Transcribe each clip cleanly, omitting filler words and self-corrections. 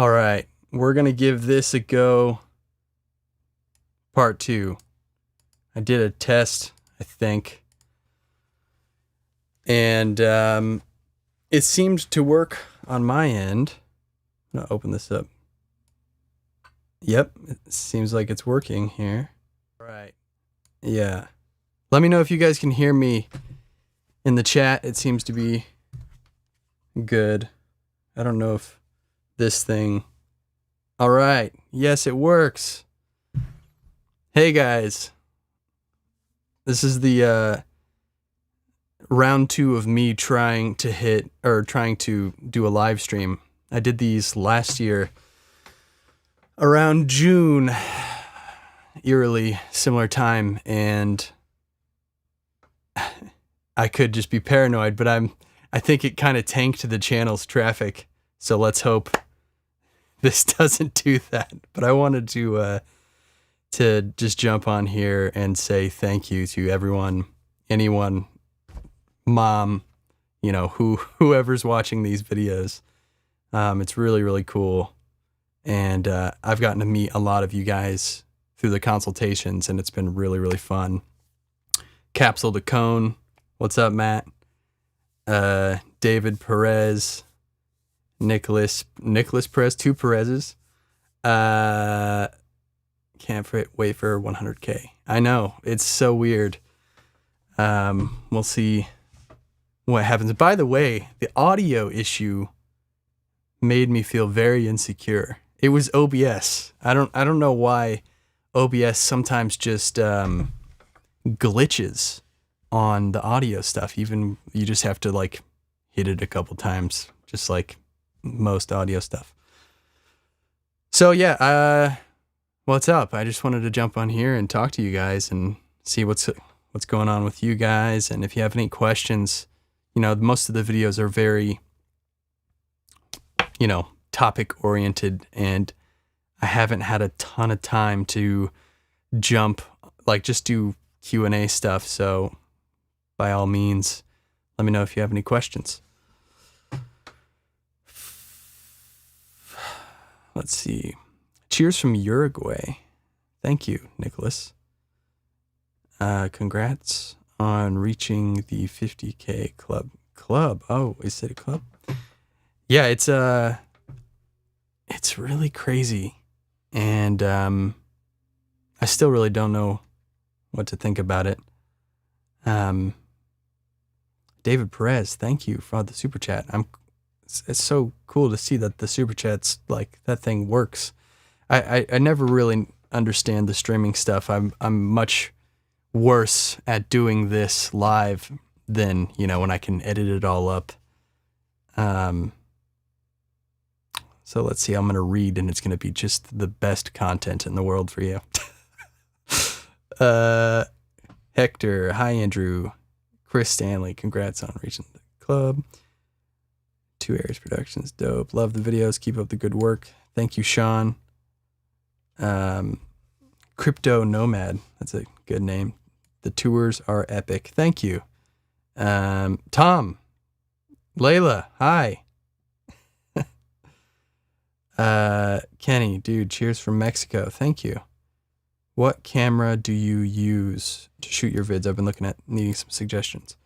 All right, we're going to give this a go. Part 2. I did a test, I think. And it seemed to work on my end. I'm going to open this up. Yep, it seems like it's working here. All right. Yeah. Let me know if you guys can hear me in the chat. It seems to be good. I don't know if this thing... All right. Yes, it works. Hey, guys. This is the round 2 of me trying to do a live stream. I did these last year around June, eerily similar time, and I could just be paranoid, but I think it kind of tanked the channel's traffic. So let's hope this doesn't do that. But I wanted to just jump on here and say thank you to everyone, anyone, mom, you know, whoever's watching these videos. It's really, really cool. And I've gotten to meet a lot of you guys through the consultations, and it's been really, really fun. Capsule to Cone. What's up, Matt? David Perez. Nicholas Perez. 2 Perez's. Can't wait for 100K. I know. It's so weird. We'll see what happens. By the way, the audio issue made me feel very insecure. It was OBS. I don't know why OBS sometimes just glitches on the audio stuff. Even you just have to like hit it a couple times, just like most audio stuff. So yeah, what's up? I just wanted to jump on here and talk to you guys and see what's going on with you guys. And if you have any questions, you know, most of the videos are very, you know, topic oriented, and I haven't had a ton of time to jump, like just do Q&A stuff. So by all means, let me know if you have any questions. Let's see. Cheers from Uruguay. Thank you, Nicholas. Congrats on reaching the 50K club. Oh, is it a club? Yeah, it's really crazy. And I still really don't know what to think about it. David Perez, thank you for the super chat. It's so cool to see that the super chats, like, that thing works. I never really understand the streaming stuff. I'm much worse at doing this live than, you know, when I can edit it all up. So let's see, I'm going to read, and it's going to be just the best content in the world for you. Hector, hi Andrew. Chris Stanley, congrats on reaching the club. 2 Aries Productions, dope. Love the videos, keep up the good work. Thank you, Sean. Crypto Nomad, that's a good name. The tours are epic. Thank you. Tom, Layla, hi. Kenny, dude, cheers from Mexico. Thank you. What camera do you use to shoot your vids? I've been needing some suggestions.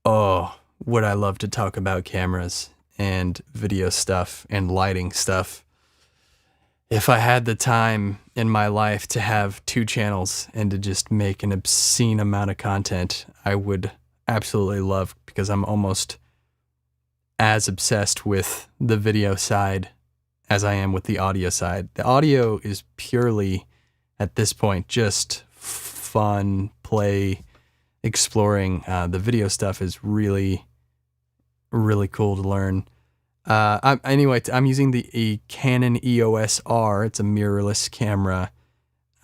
Oh, would I love to talk about cameras and video stuff and lighting stuff. If I had the time in my life to have 2 channels and to just make an obscene amount of content, I would absolutely love, because I'm almost as obsessed with the video side as I am with the audio side. The audio is purely, at this point, just fun, play, exploring. The video stuff is really, really cool to learn. Anyway, I'm using the Canon EOS R. It's a mirrorless camera.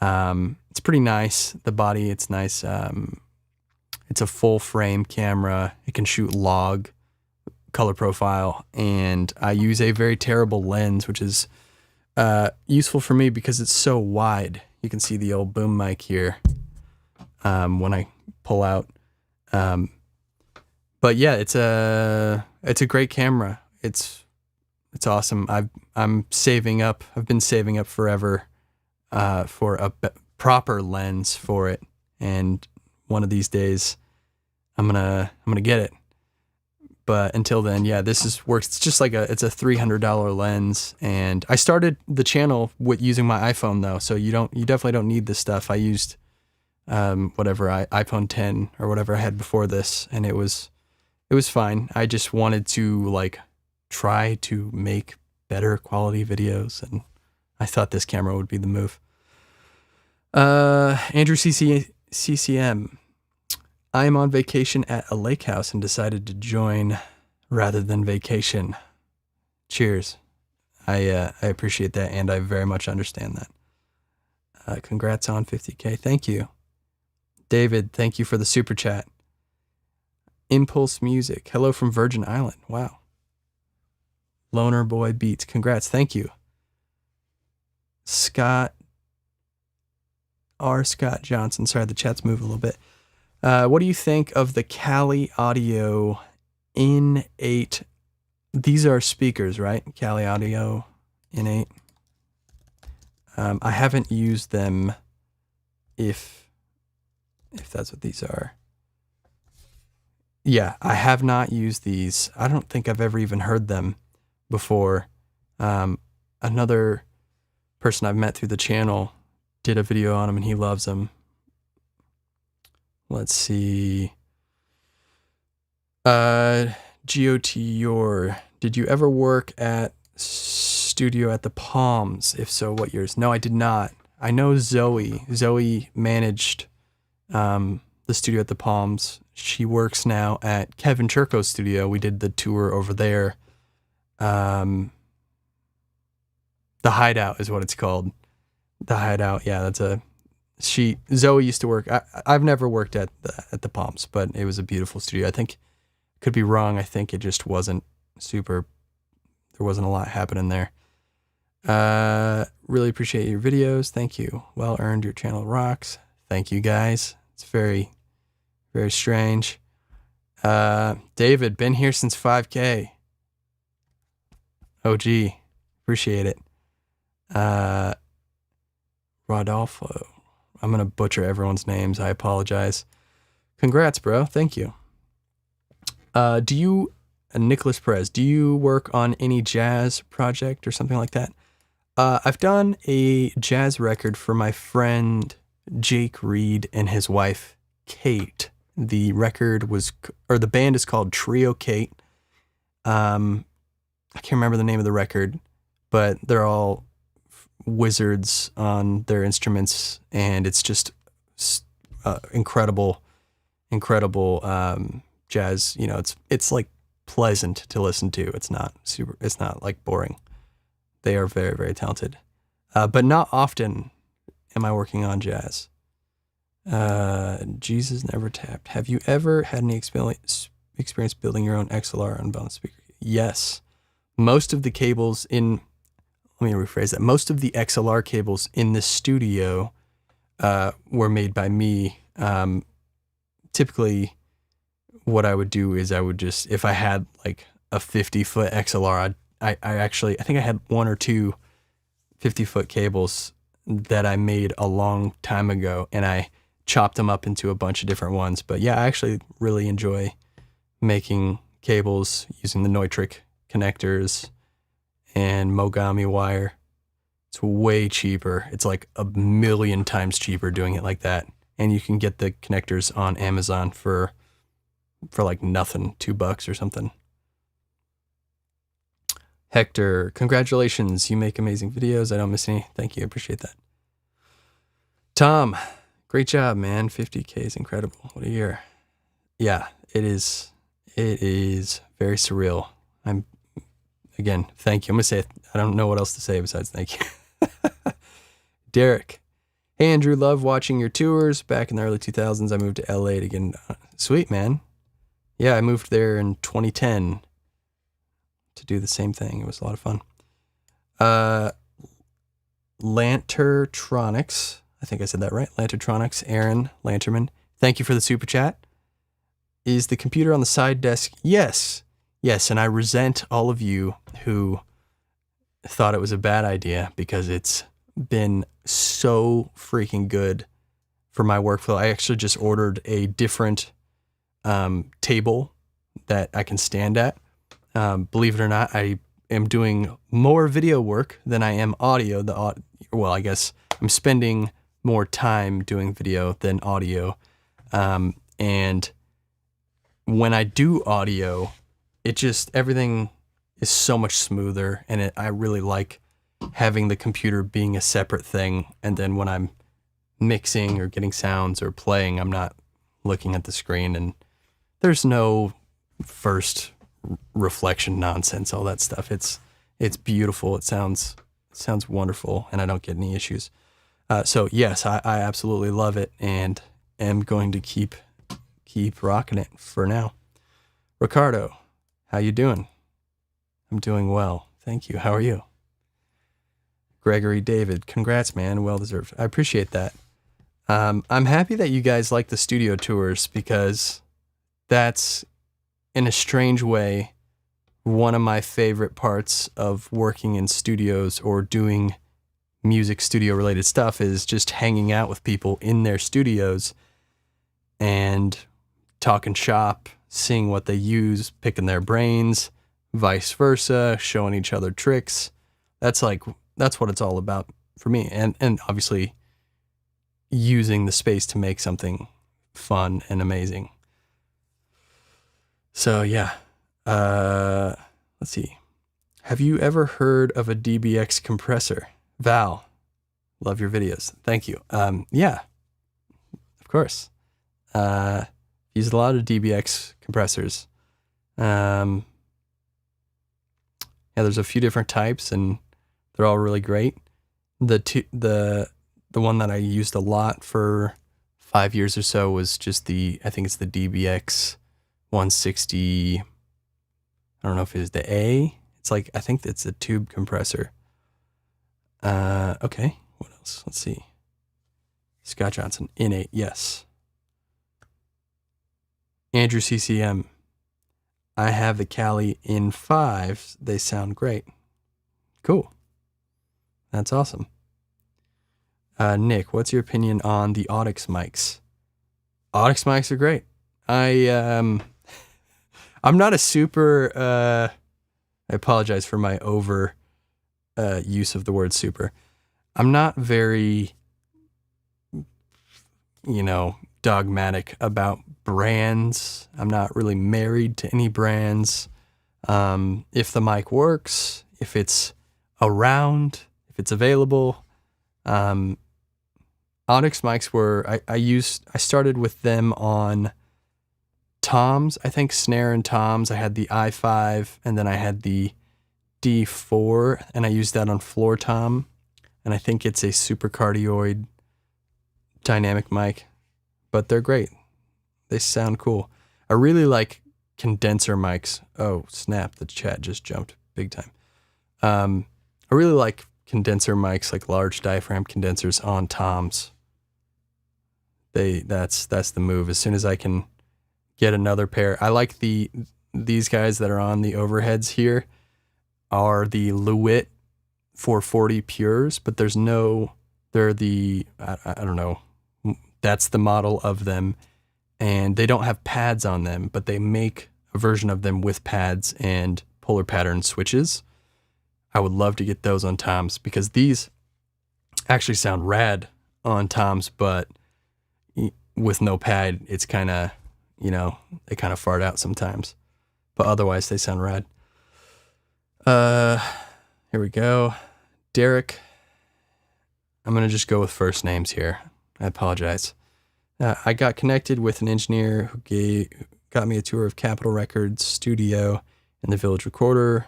It's pretty nice. The body, it's nice. It's a full frame camera. It can shoot log, color profile, and I use a very terrible lens, which is useful for me because it's so wide. You can see the old boom mic here when I pull out. But yeah, it's a great camera. It's It's awesome. I'm saving up. I've been saving up forever for a proper lens for it, and one of these days I'm gonna get it. But until then, yeah, works. It's just like it's a $300 lens, and I started the channel with using my iPhone though, so you definitely don't need this stuff. I used iPhone 10 or whatever I had before this, and it was fine. I just wanted to like try to make better quality videos, and I thought this camera would be the move. Andrew CCM. I am on vacation at a lake house and decided to join rather than vacation. Cheers. I appreciate that, and I very much understand that. Congrats on 50K. Thank you. David, thank you for the super chat. Impulse Music. Hello from Virgin Island. Wow. Loner Boy Beats. Congrats. Thank you. Scott Johnson. Sorry, the chat's moving a little bit. What do you think of the Kali Audio In8? These are speakers, right? Kali Audio In8. I haven't used them, if that's what these are. Yeah, I have not used these. I don't think I've ever even heard them before. Another person I've met through the channel did a video on them, and he loves them. Let's see. GOT did you ever work at studio at the Palms? If so, what years? No, I did not. I know Zoe. Zoe managed the studio at the Palms. She works now at Kevin Churko's studio. We did the tour over there. The Hideout is what it's called. The Hideout. Yeah, Zoe used to work. I've never worked at the Palms, but it was a beautiful studio. I think, could be wrong. I think it just wasn't super. There wasn't a lot happening there. Really appreciate your videos. Thank you. Well earned. Your channel rocks. Thank you guys. It's very, very strange. David, been here since 5K. OG, appreciate it. Rodolfo. I'm going to butcher everyone's names. I apologize. Congrats, bro. Thank you. Nicholas Perez, do you work on any jazz project or something like that? I've done a jazz record for my friend Jake Reed and his wife, Kate. The band is called Trio Kate. I can't remember the name of the record, but they're all wizards on their instruments, and it's just incredible jazz. You know, it's like pleasant to listen to. It's not like boring. They are very, very talented, but not often am I working on jazz. Jesus Never Tapped. Have you ever had any experience building your own XLR unbalanced speaker? Yes. Most of the cables let me rephrase that. Most of the XLR cables in this studio were made by me. Typically, what I would do is if I had like a 50-foot XLR, I think I had one or two 50-foot cables that I made a long time ago, and I chopped them up into a bunch of different ones. But yeah, I actually really enjoy making cables using the Neutrik connectors and Mogami wire. It's way cheaper. It's like 1,000,000 times cheaper doing it like that. And you can get the connectors on Amazon for like nothing, $2 or something. Hector, congratulations. You make amazing videos. I don't miss any. Thank you. I appreciate that. Tom, great job, man. 50K is incredible. What a year. Yeah, it is. It is very surreal. Again, thank you. I'm going to say, I don't know what else to say besides thank you. Derek. Hey, Andrew, love watching your tours. Back in the early 2000s, I moved to LA to get sweet, man. Yeah, I moved there in 2010 to do the same thing. It was a lot of fun. Lantertronics. I think I said that right. Lantertronics. Aaron Lanterman. Thank you for the super chat. Is the computer on the side desk? Yes. Yes, and I resent all of you who thought it was a bad idea because it's been so freaking good for my workflow. I actually just ordered a different table that I can stand at. Believe it or not, I am doing more video work than I am audio. Well, I guess I'm spending more time doing video than audio. And when I do audio, everything is so much smoother, and I really like having the computer being a separate thing. And then when I'm mixing or getting sounds or playing, I'm not looking at the screen, and there's no first reflection nonsense, all that stuff. It's beautiful. It sounds wonderful, and I don't get any issues. So yes, I absolutely love it, and am going to keep rocking it for now. Ricardo, how you doing? I'm doing well, thank you. How are you? Gregory David, congrats, man. Well deserved. I appreciate that. I'm happy that you guys like the studio tours, because that's, in a strange way, one of my favorite parts of working in studios or doing music studio related stuff, is just hanging out with people in their studios and talking shop, seeing what they use, picking their brains, vice versa, showing each other tricks. That's what it's all about for me. And obviously using the space to make something fun and amazing. So yeah, let's see. Have you ever heard of a DBX compressor? Val, love your videos. Thank you. Yeah, of course. Use a lot of DBX compressors. Yeah, there's a few different types, and they're all really great. The one that I used a lot for 5 years or so was just I think it's the DBX 160. I don't know if it's the A. It's like, I think it's a tube compressor. Okay, what else? Let's see. Scott Johnson, Innate, yes. Andrew CCM, I have the Cali in 5. They sound great. Cool. That's awesome. Nick, what's your opinion on the Audix mics? Audix mics are great. I'm not a super, I apologize for my use of the word super. I'm not very, dogmatic about brands. I'm not really married to any brands. If the mic works, if it's around, if it's available. Audix mics I started with them on toms, I think snare and toms. I had the i5, and then I had the D4, and I used that on floor tom, and I think it's a supercardioid dynamic mic, but they're great. They sound cool. I really like condenser mics. Oh snap, the chat just jumped big time. I really like condenser mics, like large diaphragm condensers on toms. That's the move. As soon as I can get another pair, I like these guys that are on the overheads here are the Lewitt 440 Pures, but they're the, I don't know, that's the model of them, and they don't have pads on them, but they make a version of them with pads and polar pattern switches. I would love to get those on toms, because these actually sound rad on toms, but with no pad, it's kind of, they kind of fart out sometimes, but otherwise they sound rad. Here we go. Derek. I'm going to just go with first names here. I apologize. I got connected with an engineer who got me a tour of Capitol Records studio and the Village Recorder,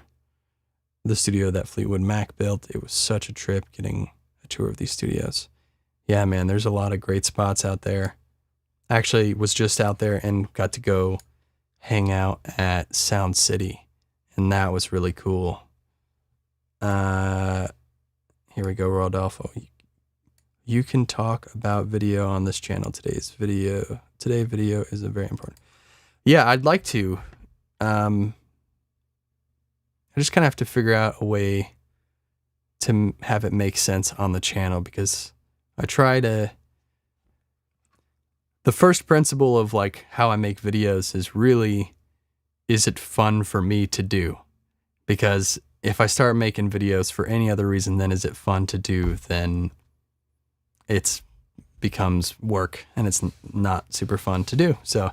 the studio that Fleetwood Mac built. It was such a trip getting a tour of these studios. Yeah, man, there's a lot of great spots out there. I actually was just out there and got to go hang out at Sound City, and that was really cool. Here we go, Rodolfo. You can talk about video on this channel. Today video is very important. Yeah, I'd like to. I just kind of have to figure out a way to have it make sense on the channel, because I try to, the first principle of like how I make videos is really, is it fun for me to do? Because if I start making videos for any other reason than is it fun to do, then it's becomes work and it's not super fun to do. So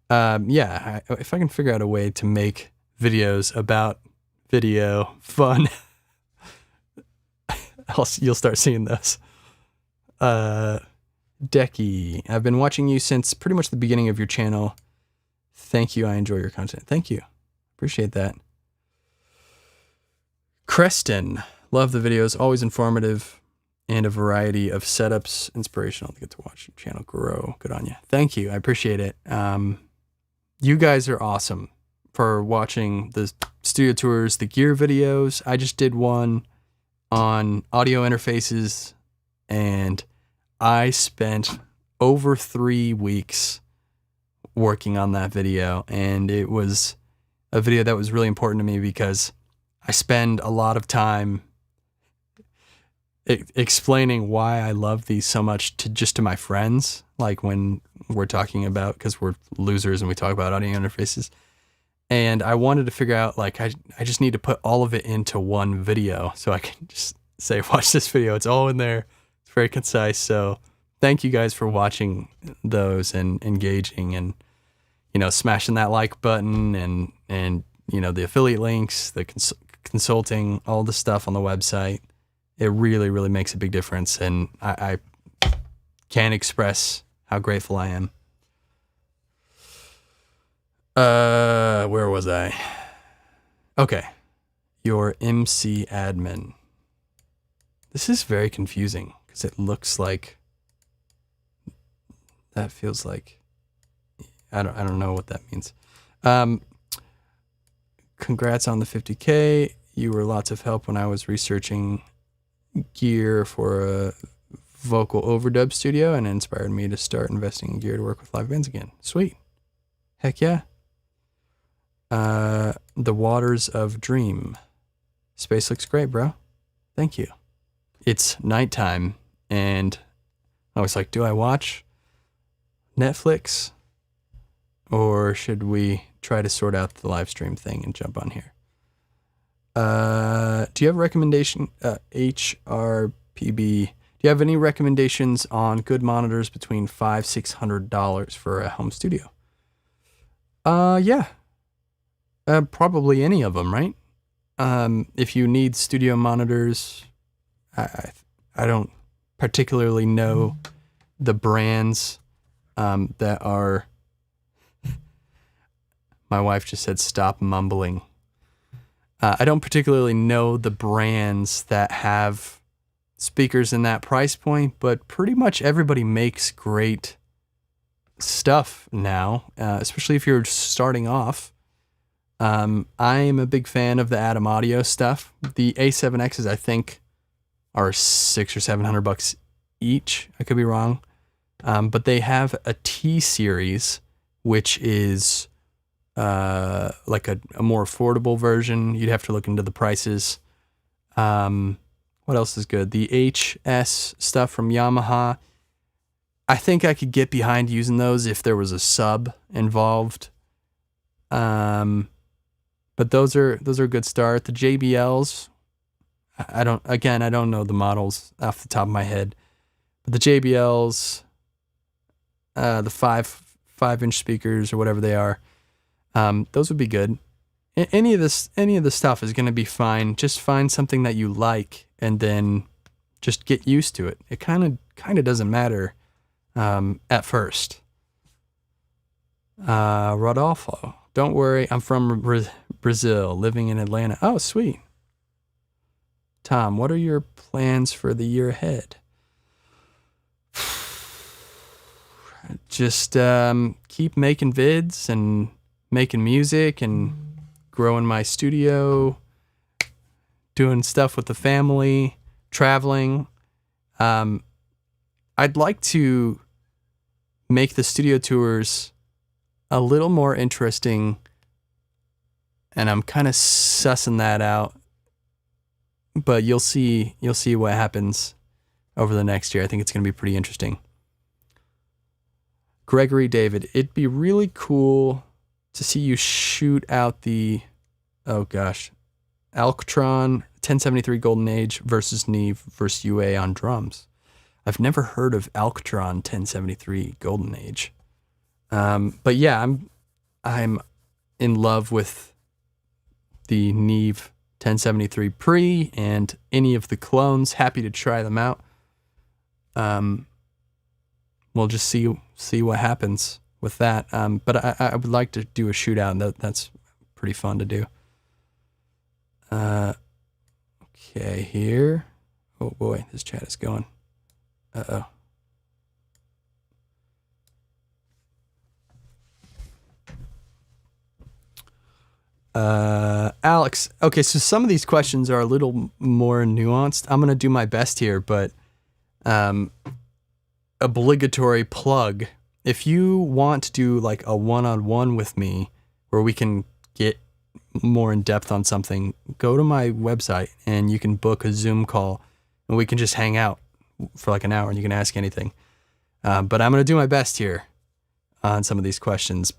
yeah, if I can figure out a way to make videos about video fun, you'll start seeing those. Decky, I've been watching you since pretty much the beginning of your channel. Thank you. I enjoy your content. Thank you. Appreciate that. Creston, love the videos. Always informative and a variety of setups. Inspirational to get to watch your channel grow. Good on you. Thank you. I appreciate it. You guys are awesome for watching the studio tours, the gear videos. I just did one on audio interfaces, and I spent over 3 weeks working on that video, and it was a video that was really important to me because I spend a lot of time explaining why I love these so much to my friends, like when we're talking about, because we're losers and we talk about audio interfaces. And I wanted to figure out, like, I just need to put all of it into one video so I can just say, watch this video. It's all in there. It's very concise. So thank you guys for watching those and engaging and, you know, smashing that like button and you know, the affiliate links, the consulting, all the stuff on the website. It really, really makes a big difference. And I can't express how grateful I am. Where was I? Okay. Your MC admin. This is very confusing because it looks like, that feels like, I don't know what that means. Congrats on the 50K. You were lots of help when I was researching gear for a vocal overdub studio, and it inspired me to start investing in gear to work with live bands again. Sweet. Heck yeah. The Waters of Dream. Space looks great, bro. Thank you. It's nighttime, and I was like, do I watch Netflix, or should we try to sort out the live stream thing and jump on here? Do you have a recommendation, HRPB? Do you have any recommendations on good monitors between $500-$600 for a home studio? Yeah. Probably any of them, right? If you need studio monitors, I don't particularly know the brands that are. My wife just said, stop mumbling. I don't particularly know the brands that have speakers in that price point, but pretty much everybody makes great stuff now, especially if you're starting off. I am a big fan of the Atom Audio stuff. The A7Xs, I think, are $600 or $700 each. I could be wrong. But they have a T series, which is like a more affordable version. You'd have to look into the prices. What else is good? The HS stuff from Yamaha. I think I could get behind using those if there was a sub involved. But those are a good start. The JBLs, I don't know the models off the top of my head, but the JBLs, the 5-inch speakers or whatever they are, those would be good. Any of the stuff is going to be fine. Just find something that you like and then just get used to it. It kind of doesn't matter at first. Rodolfo, don't worry, I'm from Brazil, living in Atlanta. Oh, sweet. Tom, what are your plans for the year ahead? Just keep making vids and making music and growing my studio, doing stuff with the family, traveling. I'd like to make the studio tours a little more interesting, and I'm kind of sussing that out. but you'll see what happens over the next year. I think it's going to be pretty interesting. Gregory David, it'd be really cool to see you shoot out the, oh gosh, Alctron 1073 Golden Age versus Neve versus UA on drums. I've never heard of Alctron 1073 Golden Age. But yeah, I'm in love with the Neve 1073 Pre and any of the clones. Happy to try them out. We'll just see what happens with that. But I would like to do a shootout, and that's pretty fun to do. Okay, here. Oh boy, this chat is going. Uh-oh. Alex, okay, so some of these questions are a little more nuanced. I'm going to do my best here, but obligatory plug. If you want to do like a one-on-one with me where we can get more in depth on something, go to my website and you can book a Zoom call and we can just hang out for like an hour and you can ask anything. But I'm going to do my best here on some of these questions.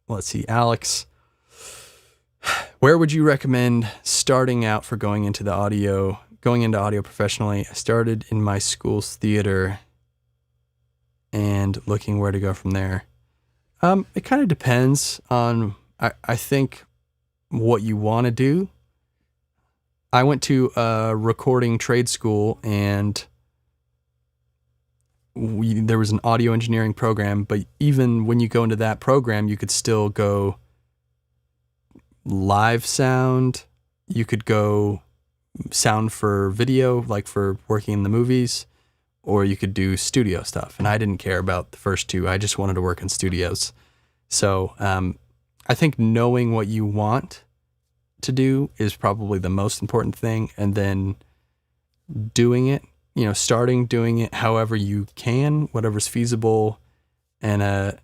Let's see, Alex, where would you recommend starting out for going into audio professionally? I started in my school's theater and looking where to go from there. It kind of depends on, I think, what you want to do. I went to a recording trade school and there was an audio engineering program, but even when you go into that program, you could still go live sound. You could go sound for video, like for working in the movies, or you could do studio stuff. And I didn't care about the first two. I just wanted to work in studios. So I think knowing what you want to do is probably the most important thing. And then doing it, starting doing it however you can, whatever's feasible, and a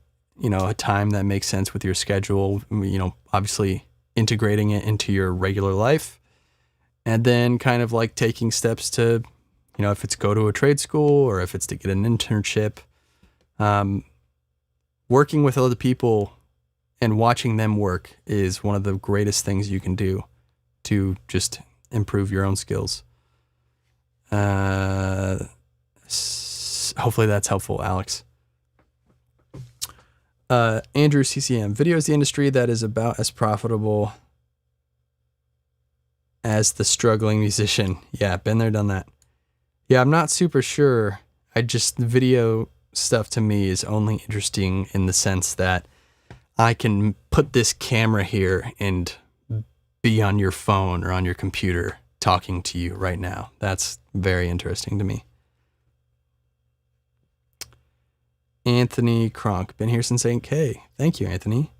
time that makes sense with your schedule, obviously integrating it into your regular life, and then kind of like taking steps to, if it's go to a trade school or if it's to get an internship, working with other people and watching them work is one of the greatest things you can do to just improve your own skills. Hopefully that's helpful, Alex. Andrew CCM, video is the industry that is about as profitable as the struggling musician. Yeah, been there, done that. Yeah, I'm not super sure. The video stuff to me is only interesting in the sense that I can put this camera here and be on your phone or on your computer talking to you right now. That's very interesting to me. Anthony Kronk, been here since 8K. Thank you, Anthony.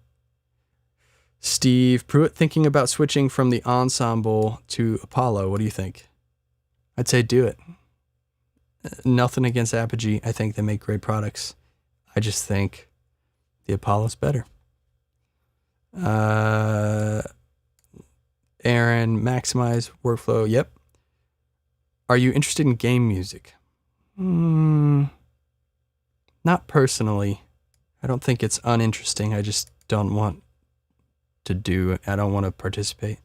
Steve Pruitt, thinking about switching from the ensemble to Apollo. What do you think? I'd say do it. Nothing against Apogee. I think they make great products. I just think the Apollo's better. Aaron, maximize workflow. Yep. Are you interested in game music? Not personally. I don't think it's uninteresting. I just don't want to do it. I don't want to participate.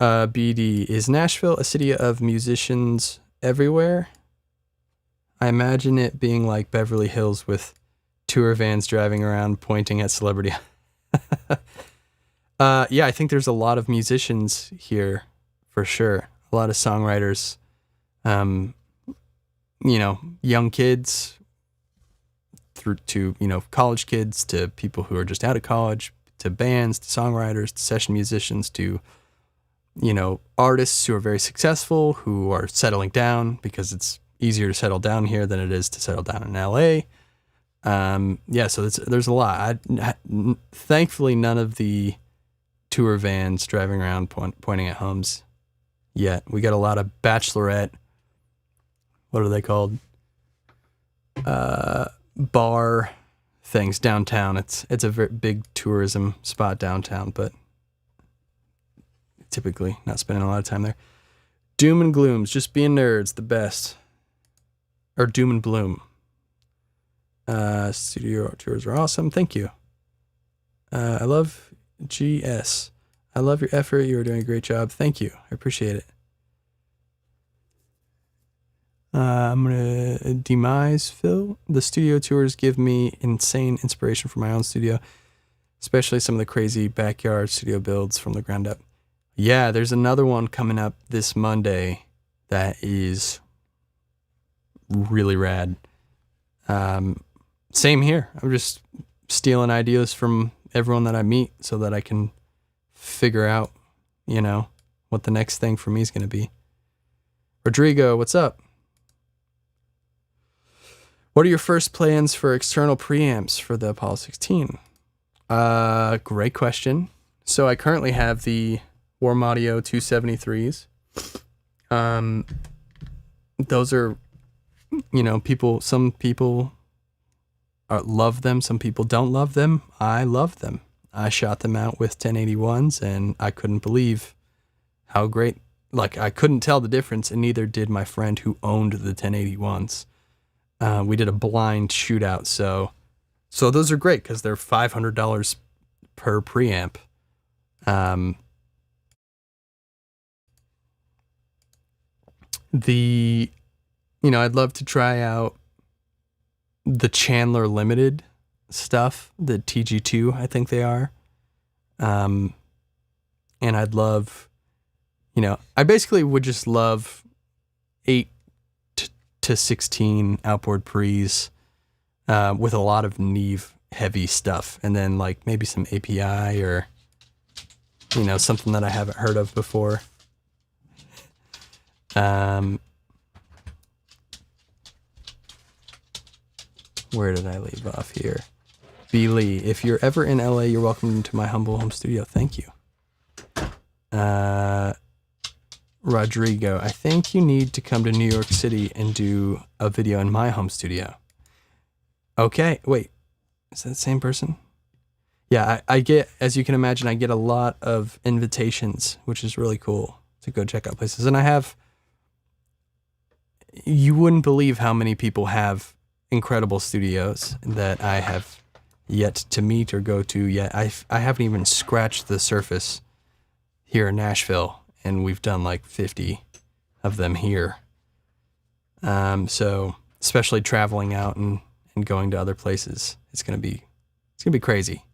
BD, is Nashville a city of musicians everywhere? I imagine it being like Beverly Hills with tour vans driving around pointing at celebrity. Yeah, I think there's a lot of musicians here for sure. A lot of songwriters, young kids through to, college kids, to people who are just out of college, to bands, to songwriters, to session musicians, to, artists who are very successful, who are settling down because it's easier to settle down here than it is to settle down in LA. So there's a lot. Thankfully, none of the tour vans driving around pointing at homes yet. We got a lot of bachelorette, what are they called? Bar things downtown. It's a very big tourism spot downtown, but typically not spending a lot of time there. Doom and glooms, just being nerds, the best. Or doom and bloom. Studio tours are awesome. Thank you. I love GS. I love your effort. You are doing a great job. Thank you. I appreciate it. I'm going to demise Phil. The studio tours give me insane inspiration for my own studio, especially some of the crazy backyard studio builds from the ground up. Yeah, there's another one coming up this Monday that is really rad. Same here. I'm just stealing ideas from everyone that I meet so that I can figure out, you know, what the next thing for me is going to be. Rodrigo, what's up? What are your first plans for external preamps for the Apollo 16? Great question. So I currently have the Warm Audio 273s. Those are, you know, some people love them. Some people don't love them. I love them. I shot them out with 1081s and I couldn't believe how great, like I couldn't tell the difference, and neither did my friend who owned the 1081s. We did a blind shootout. So those are great because they're $500 per preamp. I'd love to try out the Chandler Limited stuff, the TG2, I think they are. And I'd love, I basically would just love 8 to 16 outboard pre's with a lot of Neve heavy stuff, and then like maybe some API or something that I haven't heard of before. Where did I leave off here? B. Lee, if you're ever in LA, you're welcome to my humble home studio. Thank you. Rodrigo, I think you need to come to New York City and do a video in my home studio. Okay, wait, is that the same person? Yeah, I get, as you can imagine, I get a lot of invitations, which is really cool to go check out places. And you wouldn't believe how many people have incredible studios that I have yet to meet or go to yet. I haven't even scratched the surface here in Nashville, and we've done like 50 of them here. So especially traveling out and going to other places, it's gonna be crazy.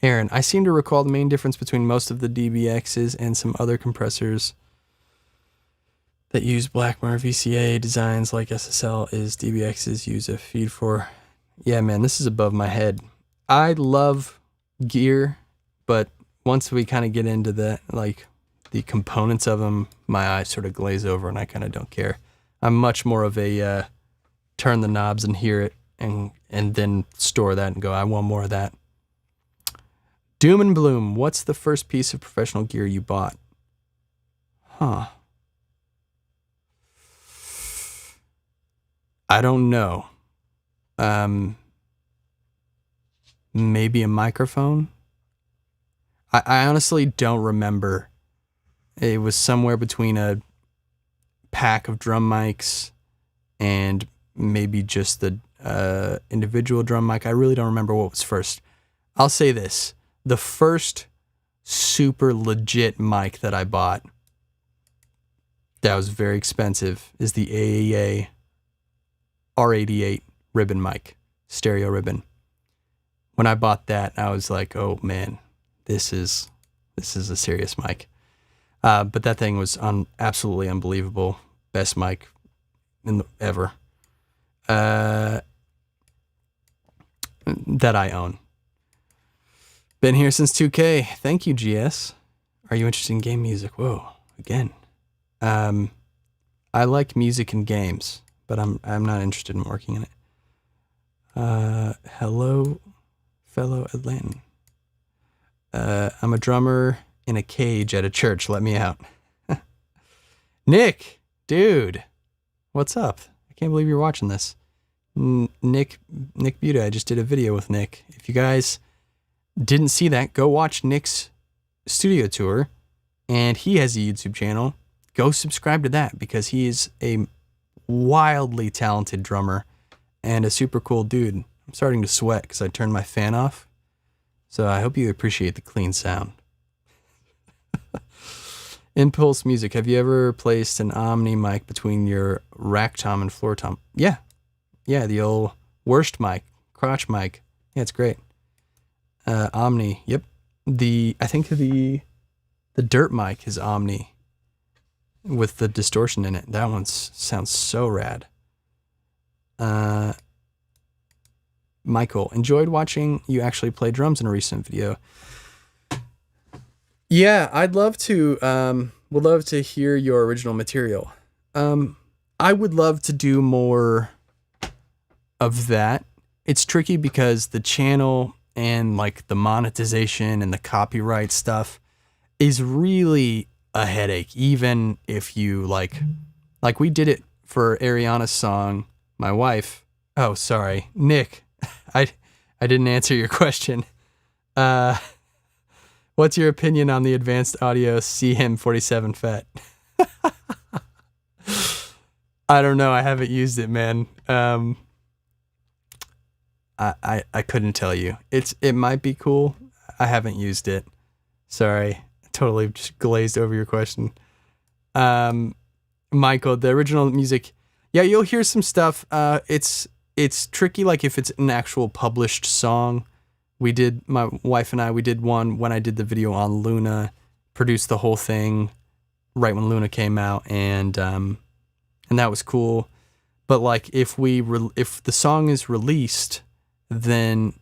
Aaron, I seem to recall the main difference between most of the DBXs and some other compressors that use Blackmar VCA designs like SSL is DBXs use a feed for. Yeah, man, this is above my head. I love gear, but once we kind of get into the components of them, my eyes sort of glaze over and I kind of don't care. I'm much more of a turn the knobs and hear it and then store that and go, I want more of that. Doom and Bloom, what's the first piece of professional gear you bought? Huh. I don't know. Maybe a microphone? I honestly don't remember. It was somewhere between a pack of drum mics and maybe just the individual drum mic. I really don't remember what was first. I'll say this. The first super legit mic that I bought that was very expensive is the AEA R88 ribbon mic, stereo ribbon. When I bought that, I was like, oh man, this is a serious mic. But that thing was absolutely unbelievable. Best mic ever that I own. Been here since 2K. Thank you, GS. Are you interested in game music? Whoa, again. I like music and games, but I'm not interested in working in it. Hello, fellow Atlantan. I'm a drummer in a cage at a church. Let me out. Nick, dude, what's up? I can't believe you're watching this. Nick Buda, I just did a video with Nick. If you guys Didn't see that? Go watch Nick's studio tour, and he has a YouTube channel. Go subscribe to that because he is a wildly talented drummer and a super cool dude. I'm starting to sweat because I turned my fan off. So I hope you appreciate the clean sound. Impulse Music. Have you ever placed an Omni mic between your rack tom and floor tom? Yeah. Yeah, the old worst mic, crotch mic. Yeah, it's great. Omni. Yep. I think the dirt mic is Omni with the distortion in it. That one sounds so rad. Michael, enjoyed watching you actually play drums in a recent video. Yeah, I'd love to. Would love to hear your original material. I would love to do more of that. It's tricky because the channel and like the monetization and the copyright stuff is really a headache. Even if you like we did it for Ariana's song, My Wife. Oh, sorry, Nick. I didn't answer your question. What's your opinion on the advanced audio CM47 FET? I don't know. I haven't used it, man. I couldn't tell you. It might be cool. I haven't used it. Sorry. I totally just glazed over your question. Michael, the original music. Yeah, you'll hear some stuff. It's tricky, like if it's an actual published song. My wife and I, we did one when I did the video on Luna, produced the whole thing right when Luna came out, and that was cool. But like if the song is released, then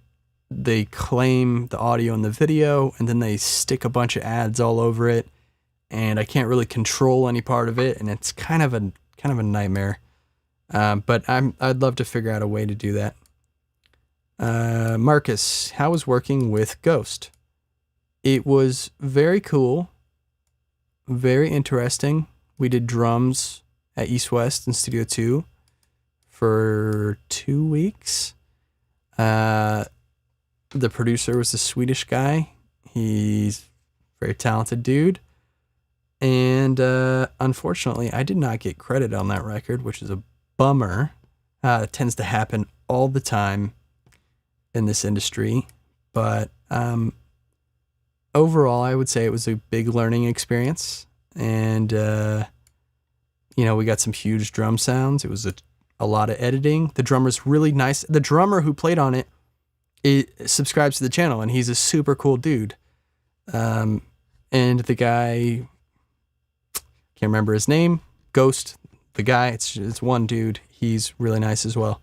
they claim the audio in the video, and then they stick a bunch of ads all over it, and I can't really control any part of it, and it's kind of a nightmare. But I'd love to figure out a way to do that. Marcus, how was working with Ghost? It was very cool, very interesting. We did drums at East West in Studio 2 for 2 weeks. The producer was a Swedish guy. He's a very talented dude. And unfortunately, I did not get credit on that record, which is a bummer. It tends to happen all the time in this industry, but overall I would say it was a big learning experience, and we got some huge drum sounds. It was a lot of editing. The drummer's really nice. The drummer who played on it subscribes to the channel, and he's a super cool dude. And the guy, can't remember his name, Ghost, the guy, it's one dude. He's really nice as well.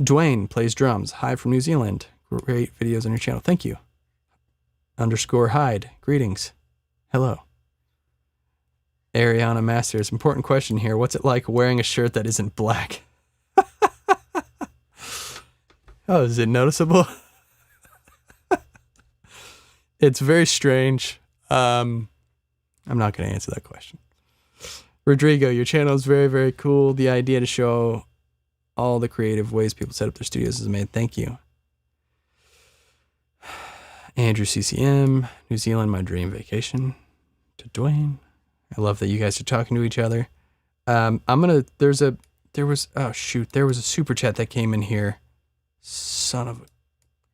Dwayne plays drums. Hi from New Zealand. Great videos on your channel. Thank you. _Hyde. Greetings. Hello. Ariana Masters. Important question here. What's it like wearing a shirt that isn't black? Oh, is it noticeable? It's very strange. I'm not going to answer that question. Rodrigo, your channel is very, very cool. The idea to show all the creative ways people set up their studios is made. Thank you. Andrew CCM, New Zealand, my dream vacation. To Dwayne. I love that you guys are talking to each other. There was a super chat that came in here. Son of a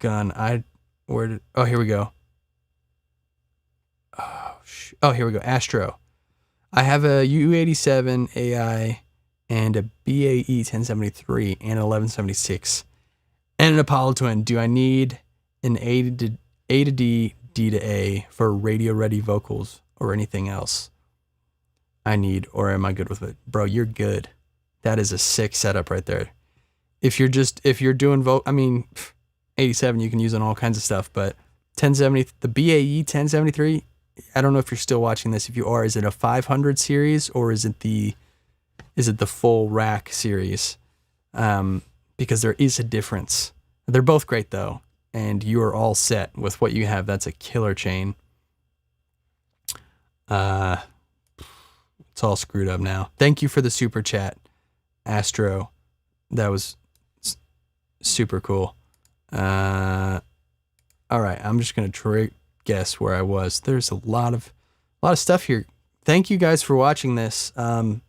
gun. Here we go. Oh, here we go. Astro. I have a U87 AI and a BAE 1073 and an 1176 and an Apollo Twin. Do I need an A to D, D to A for radio ready vocals or anything else I need, or am I good with it? Bro, you're good. That is a sick setup right there. If you're doing 87 you can use on all kinds of stuff, but 1070, the BAE 1073, I don't know if you're still watching this. If you are, is it a 500 series or is it the full rack series? Because there is a difference. They're both great though, and you are all set with what you have. That's a killer chain. It's all screwed up now. Thank you for the super chat, Astro. That was super cool. All right, I'm just gonna guess where I was. There's a lot of stuff here. Thank you guys for watching this. I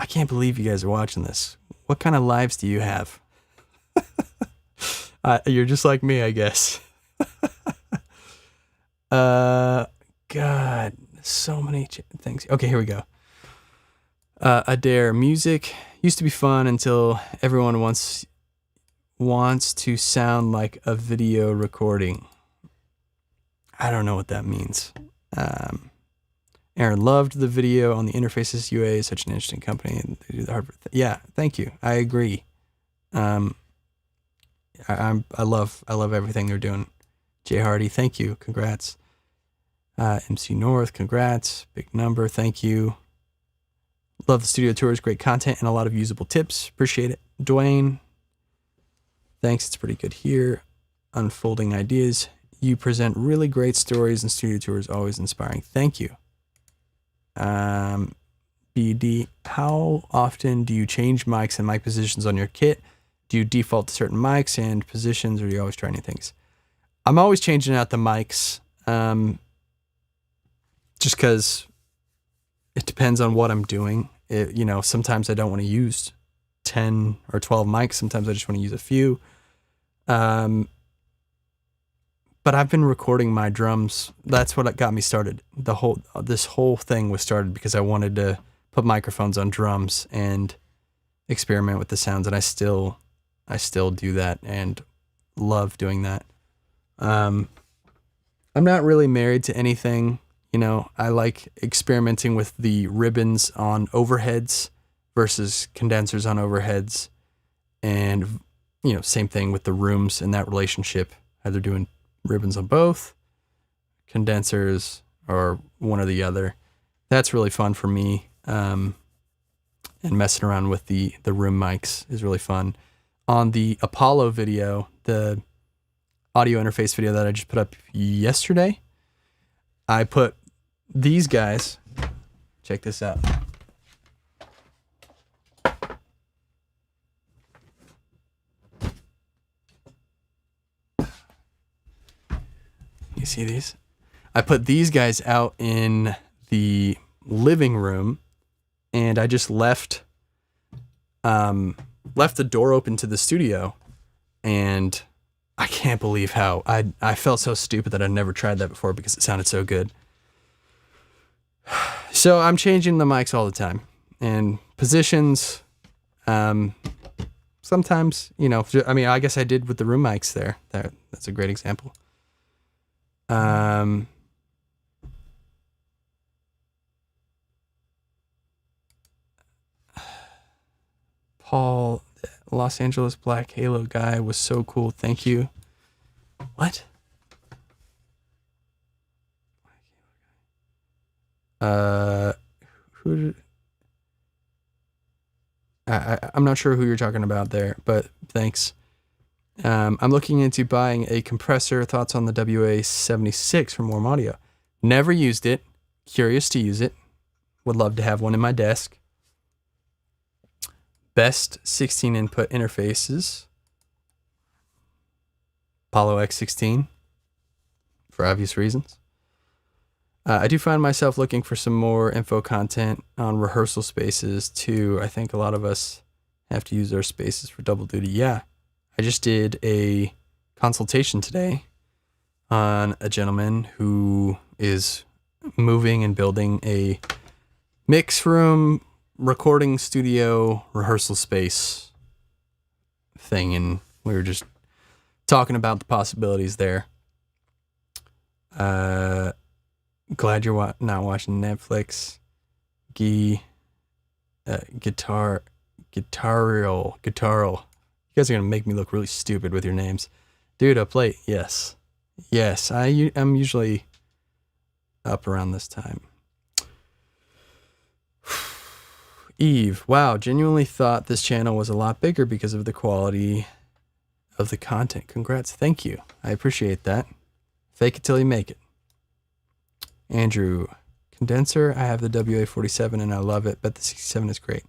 can't believe you guys are watching this. What kind of lives do you have? You're just like me, I guess. God, so many things. Okay, here we go. Adair, music used to be fun until everyone wants to sound like a video recording. I don't know what that means. Aaron loved the video on the Interfaces UA, such an interesting company. And they do the hardware. Yeah, thank you. I agree. I love everything they're doing. Jay Hardy, thank you. Congrats. MC North, congrats. Big number, thank you. Love the studio tours, great content and a lot of usable tips. Appreciate it. Dwayne, thanks. It's pretty good here. Unfolding ideas. You present really great stories and studio tours, always inspiring. Thank you. BD, how often do you change mics and mic positions on your kit? Do you default to certain mics and positions, or do you always try new things? I'm always changing out the mics, just because it depends on what I'm doing. Sometimes I don't want to use 10 or 12 mics. Sometimes I just want to use a few. But I've been recording my drums. That's what got me started. This whole thing was started because I wanted to put microphones on drums and experiment with the sounds, and I still do that and love doing that. I'm not really married to anything. I like experimenting with the ribbons on overheads versus condensers on overheads, and same thing with the rooms and that relationship, either doing ribbons on both, condensers, or one or the other. That's really fun for me. And messing around with the room mics is really fun. On the Apollo video, the audio interface video that I just put up yesterday, I put these guys, check this out. You see these? I put these guys out in the living room, and I just left the door open to the studio, and I can't believe how I felt so stupid that I'd never tried that before because it sounded so good. So I'm changing the mics all the time, and positions. Sometimes, I guess I did with the room mics there. That's a great example. Paul, Los Angeles Black Halo guy was so cool. Thank you. What? I'm not sure who you're talking about there, but thanks. I'm looking into buying a compressor. Thoughts on the WA76 from Warm Audio? Never used it. Curious to use it. Would love to have one in my desk. Best 16 input interfaces. Apollo X16, for obvious reasons. I do find myself looking for some more info content on rehearsal spaces too. I think a lot of us have to use our spaces for double duty. Yeah, I just did a consultation today on a gentleman who is moving and building a mix room, recording studio, rehearsal space thing, and we were just talking about the possibilities there. Glad you're not watching Netflix. Guitarl. You guys are gonna make me look really stupid with your names, dude. Up late? Yes. I'm usually up around this time. Eve, wow, genuinely thought this channel was a lot bigger because of the quality of the content. Congrats. Thank you. I appreciate that. Fake it till you make it. Andrew, condenser. I have the WA47 and I love it. Bet the 67 is great.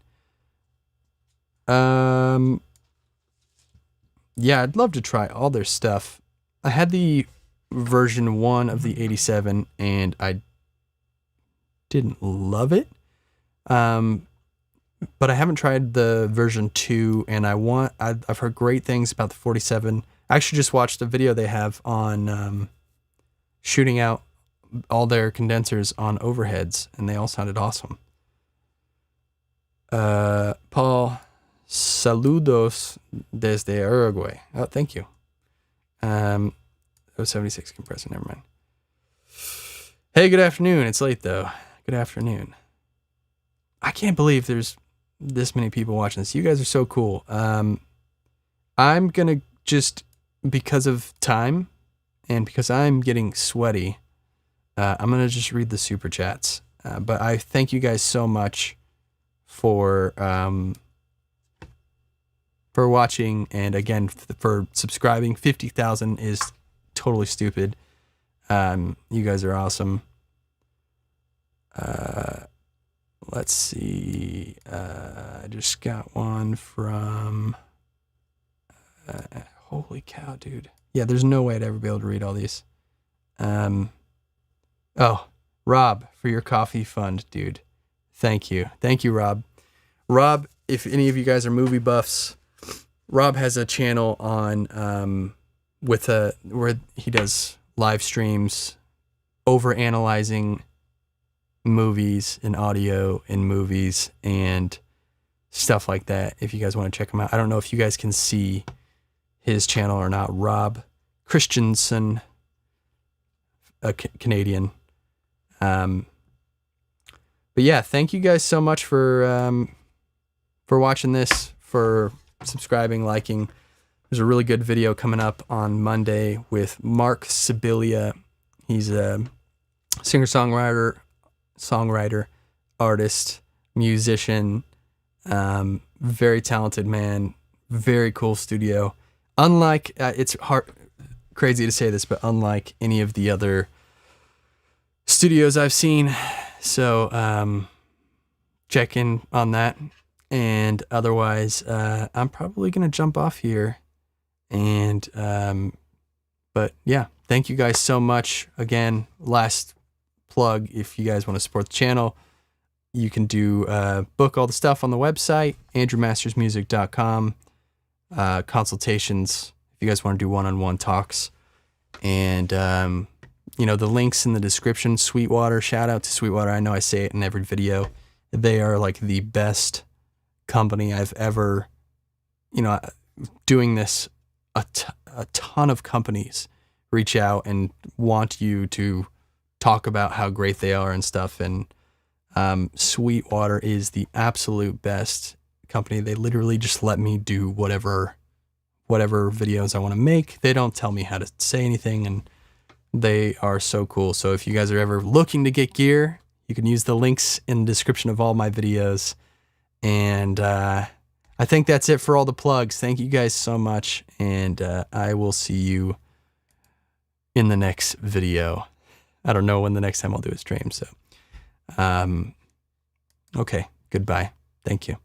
yeah, I'd love to try all their stuff. I had the version 1 of the 87 and I didn't love it. But I haven't tried the version 2, and I've heard great things about the 47. I actually just watched a video they have on shooting out all their condensers on overheads, and they all sounded awesome. Paul, saludos desde Uruguay. Oh, thank you. 76 compressor, never mind. Hey, good afternoon. It's late, though. Good afternoon. I can't believe there's this many people watching this. You guys are so cool. I'm going to just, because of time and because I'm getting sweaty, I'm going to just read the super chats. But I thank you guys so much for watching, and again, for subscribing. 50,000 is totally stupid. You guys are awesome. Let's see. I just got one from. Holy cow, dude! Yeah, there's no way I'd ever be able to read all these. Oh, Rob, for your coffee fund, dude. Thank you, Rob. Rob, if any of you guys are movie buffs, Rob has a channel on where he does live streams over analyzing movies and audio in movies and stuff like that. If you guys want to check him out, I don't know if you guys can see his channel or not. Rob Christensen, a Canadian. But yeah, thank you guys so much for watching this, for subscribing, liking. There's a really good video coming up on Monday with Mark Sibilia. He's a singer-songwriter, artist, musician, very talented man, very cool studio. Unlike, it's crazy to say this, but unlike any of the other studios I've seen. So check in on that. And otherwise, I'm probably going to jump off here. And, but yeah, thank you guys so much. Again, last plug, if you guys want to support the channel, you can do book all the stuff on the website, andrewmastersmusic.com. Consultations if you guys want to do one-on-one talks, and the links in the description. Sweetwater, shout out to Sweetwater. I know I say it in every video. They are like the best company I've ever, doing this. A ton of companies reach out and want you to talk about how great they are and stuff, and Sweetwater is the absolute best company. They literally just let me do whatever videos I want to make. They don't tell me how to say anything, and they are so cool. So if you guys are ever looking to get gear, you can use the links in the description of all my videos. And I think that's it for all the plugs. Thank you guys so much, and I will see you in the next video. I don't know when the next time I'll do a stream, so okay, goodbye. Thank you.